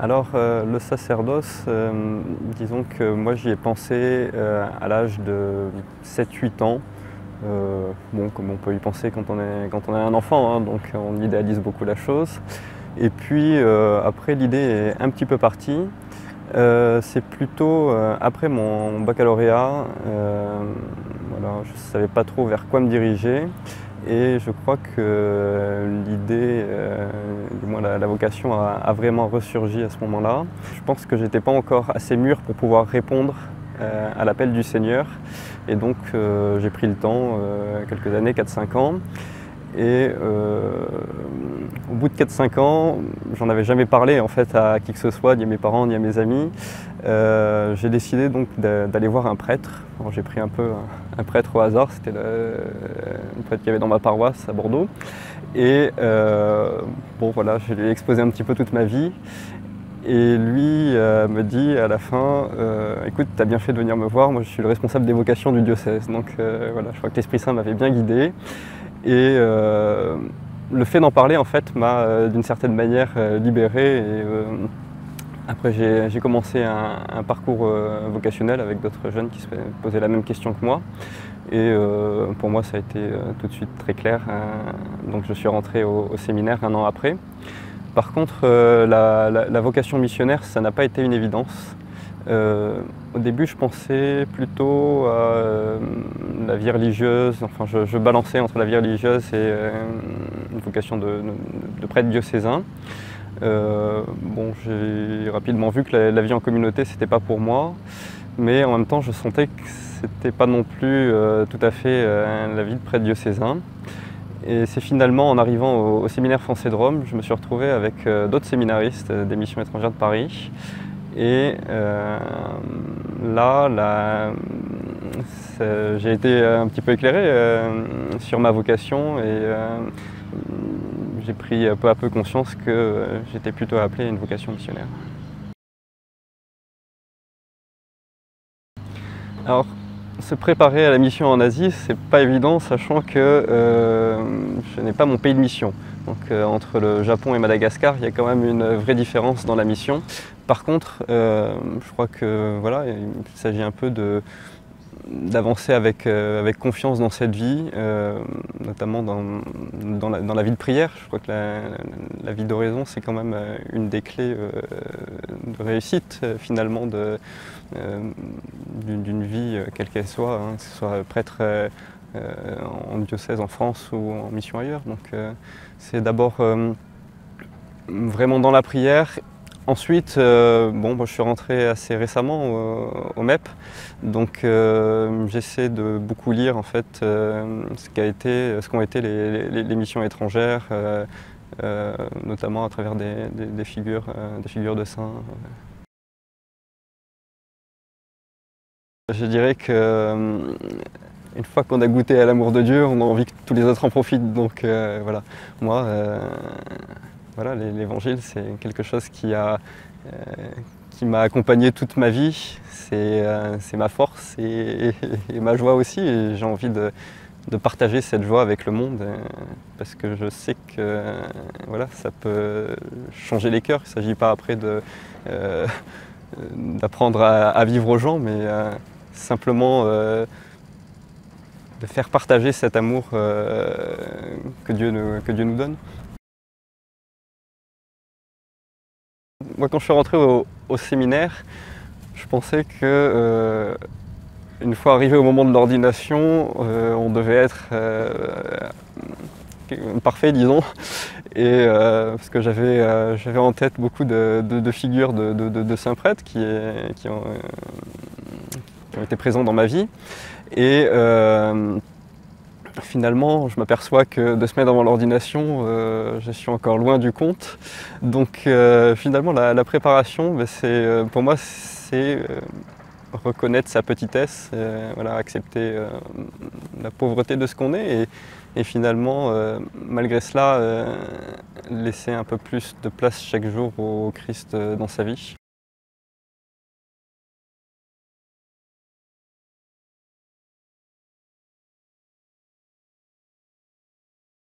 Alors, le sacerdoce, disons que moi j'y ai pensé à l'âge de 7-8 ans. Bon, comme on peut y penser quand on est un enfant, hein, donc on idéalise beaucoup la chose. Et puis après, l'idée est un petit peu partie. C'est plutôt après mon baccalauréat, voilà, je ne savais pas trop vers quoi me diriger. Et je crois que l'idée, du moins la vocation a vraiment ressurgi à ce moment-là. Je pense que j'étais pas encore assez mûr pour pouvoir répondre à l'appel du Seigneur. Et donc j'ai pris le temps, quelques années, 4-5 ans. Et au bout de 4-5 ans, j'en avais jamais parlé en fait à qui que ce soit, ni à mes parents, ni à mes amis. J'ai décidé donc d'aller voir un prêtre. J'ai pris un peu un prêtre au hasard, c'était le prêtre qu'il y avait dans ma paroisse à Bordeaux. Et bon voilà, je lui ai exposé un petit peu toute ma vie. Et lui me dit à la fin, écoute, tu as bien fait de venir me voir, moi je suis le responsable des vocations du diocèse. Donc voilà, je crois que l'Esprit Saint m'avait bien guidé. Et le fait d'en parler en fait m'a d'une certaine manière libéré. Et après j'ai commencé un parcours vocationnel avec d'autres jeunes qui se posaient la même question que moi. Et pour moi ça a été tout de suite très clair. Donc je suis rentré au séminaire un an après. Par contre la vocation missionnaire, ça n'a pas été une évidence. Au début, je pensais plutôt à la vie religieuse, enfin je balançais entre la vie religieuse et une vocation de prêtre diocésain. Bon, j'ai rapidement vu que la vie en communauté, c'était pas pour moi, mais en même temps, je sentais que c'était pas non plus tout à fait la vie de prêtre diocésain. Et c'est finalement en arrivant au séminaire français de Rome, je me suis retrouvé avec d'autres séminaristes des missions étrangères de Paris. Et là, j'ai été un petit peu éclairé sur ma vocation et j'ai pris peu à peu conscience que j'étais plutôt appelé à une vocation missionnaire. Alors, se préparer à la mission en Asie, c'est pas évident, sachant que je n'ai pas mon pays de mission. Donc entre le Japon et Madagascar, il y a quand même une vraie différence dans la mission. Par contre, je crois que voilà, il s'agit un peu d'avancer avec confiance dans cette vie, notamment dans la vie de prière. Je crois que la vie d'oraison, c'est quand même une des clés de réussite finalement d'une vie quelle qu'elle soit, hein, que ce soit prêtre en diocèse en France ou en mission ailleurs. Donc c'est d'abord vraiment dans la prière. Ensuite, bon, moi, je suis rentré assez récemment au MEP, donc j'essaie de beaucoup lire en fait ce qu'ont été les missions étrangères, notamment à travers des figures de saints. Je dirais que une fois qu'on a goûté à l'amour de Dieu, on a envie que tous les autres en profitent. Donc voilà, moi, voilà, l'évangile, c'est quelque chose qui m'a accompagné toute ma vie. C'est ma force et ma joie aussi. Et j'ai envie de partager cette joie avec le monde parce que je sais que voilà, ça peut changer les cœurs. Il ne s'agit pas après d'apprendre à vivre aux gens, mais simplement de faire partager cet amour que Dieu nous donne. Moi, quand je suis rentré au séminaire, je pensais que une fois arrivé au moment de l'ordination, on devait être parfait, disons, et parce que j'avais en tête beaucoup de figures de saints prêtres qui ont été présents dans ma vie. Et finalement, je m'aperçois que 2 semaines avant l'ordination, je suis encore loin du compte. Donc finalement, la préparation, pour moi, c'est reconnaître sa petitesse, voilà, accepter la pauvreté de ce qu'on est et finalement, malgré cela, laisser un peu plus de place chaque jour au Christ dans sa vie.